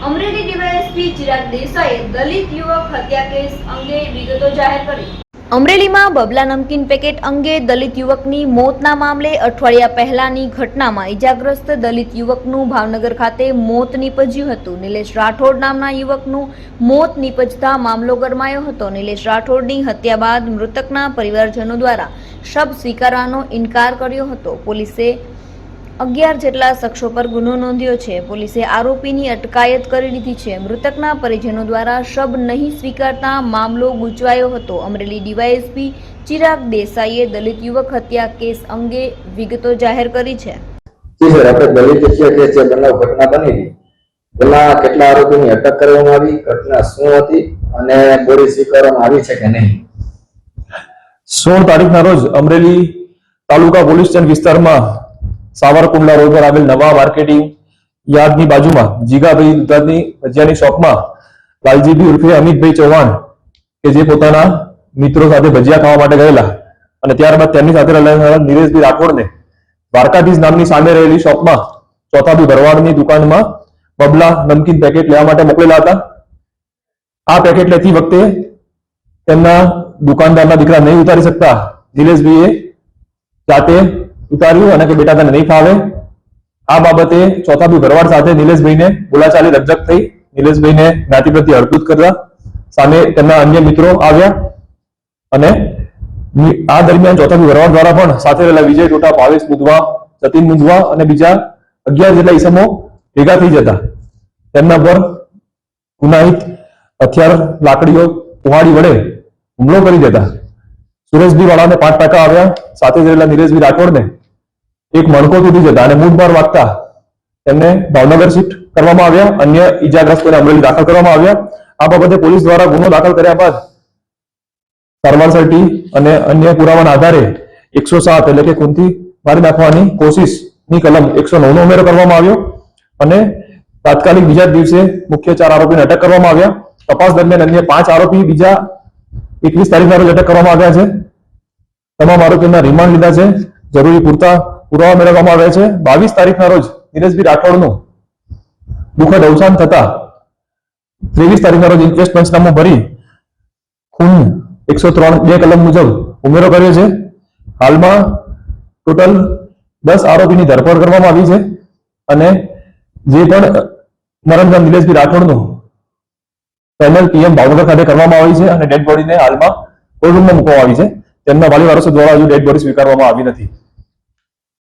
Amreli DYSP Chirag દેસાઈએ દલિત યુવક હત્યા case અંગે વિગતો જાહેર કરી. અમરેલીમાં બબલા નમકીન પેકેટ અંગે દલિત યુવકની મોતના મામલે અઠવાડિયા પહેલાની ઘટનામાં ઇજાગ્રસ્ત દલિત યુવકનું ભાવનગર ખાતે મોત નીપજ્યું હતું. નિલેશ રાઠોડ નામના યુવકનું મોત નીપજતા મામલો ગરમાયો હતો. નિલેશ રાઠોડની હત્યા બાદ મૃતકના પરિવારજનો દ્વારા શબ સ્વીકારવાનો ઇનકાર કર્યો હતો. પોલીસે 11 જેટલા શખ્સો પર ગુનો નોંધ્યો છે. પોલીસે આરોપીની અટકાયત કરી લીધી છે. મૃતકના પરિજનો દ્વારા શબ નહીં સ્વીકારતા મામલો ગૂંચવાયો હતો. અમરેલી ડીવાયએસપી ચિરાગ દેસાઈએ દલિત યુવક હત્યા કેસ અંગે વિગતો જાહેર કરી છે. જી સર, આપણે દલિત હત્યા કેસ જે બનાવ ઘટના બની હતી એમાં કેટલા આરોપીની અટક કરવામાં આવી, ઘટના શું હતી અને બોડી સ્વીકારવામાં આવી છે કે નહીં? 16 તારીખના રોજ અમરેલી તાલુકા પોલીસ સ્ટેશન વિસ્તારમાં સાવરકુંડલા રોડ પર આવેલ નવા માર્કેટિંગ યાર્ડની બાજુમાં જીગાભાઈ દુધાની ભજીયાની શોપમાં લાલજીભાઈ ઉર્ફે અમિતભાઈ ચૌહાણ કે જે પોતાના મિત્રો સાથે ભજીયા ખાવા માટે ગયેલા અને ત્યારબાદ તેમની સાથે રહેલા નિલેશભાઈ રાઠોડને દ્વારકાધીશ નામની સામે રહેલી શોપમાં ચોથાભાઈ ભરવાડની દુકાનમાં બબલા નમકીન પેકેટ લેવા માટે મોકલેલા હતા. આ પેકેટ લેતી વખતે તેમના દુકાનદારના દીકરા નહીં ઉતારી શકતા નિલેશભાઈએ જાતે ઉતાર્યું અને કે બેટા તને નહીં ફાવે. આ બાબતે ચોથાભાઈ ભરવાડ સાથે નિલેશભાઈને બોલાચાલી રકઝક થઈ. નિલેશભાઈને જ્ઞાતિ પ્રત્યે હળકૂત કરતા સામે તેમના અન્ય મિત્રો આવ્યા અને આ દરમિયાન ચોથાભાઈ ભરવાડ દ્વારા પણ સાથે રહેલા વિજય ટોટા, ભાવેશ મુંદવા, જતીન મુંદવા અને બીજા 11 જેટલા ઈસમો ભેગા થઈ જતા તેમના પર ગુનાહિત હથિયાર, લાકડીઓ, કુહાડી વડે હુમલો કરી દેતા. સુરેશભાઈ વાળાને 5 ટકા આવ્યા. સાથે રહેલા નિલેશભાઈ રાઠોડને એક મણકો તૂટી જતા અને મૂઢ વાગતા તેમને ભાવનગર શિફ્ટ કરવામાં આવ્યા. અન્ય ઈજાગ્રસ્તોને અમરેલી દાખલ કરવામાં આવ્યા. આ બાબતે પોલીસ દ્વારા ગુનો દાખલ કર્યા બાદ સારવાર સર્ટી અને અન્ય પુરાવાના આધારે 107 એટલે કે ખૂનથી મારી નાખવાની કોશિશની કલમ 109 નો ઉમેરો કરવામાં આવ્યો અને તાત્કાલિક બીજા દિવસે મુખ્ય 4 આરોપીને અટક કરવામાં આવ્યા. તપાસ દરમિયાન અન્ય 5 આરોપી બીજા 21 તારીખના રોજ અટક કરવામાં આવ્યા છે. તમામ આરોપીના રિમાન્ડ લીધા છે. જરૂરી પૂરતા પુરાવા મેળવવામાં આવ્યા છે. 22 તારીખના રોજ નિલેશભાઈ રાઠોડનું દુઃખદ અવસાન થતા 23 તારીખના રોજ ઇન્ક્વેસ્ટ પંચનામું ભરી ખૂન 103(2) કલમ મુજબ ઉમેરો કર્યો છે. હાલમાં ટોટલ 10 આરોપીની ધરપકડ કરવામાં આવી છે અને જે પણ મરણગામ નિલેશભાઈ રાઠોડનું ફાઇનલ પીએમ ભાવનગર ખાતે કરવામાં આવી છે અને ડેડ બોડીને હાલમાં કોર્ટ રૂમમાં મૂકવામાં આવી છે. તેમના વાલી વારસો દ્વારા હજુ ડેડ બોડી સ્વીકારવામાં આવી નથી.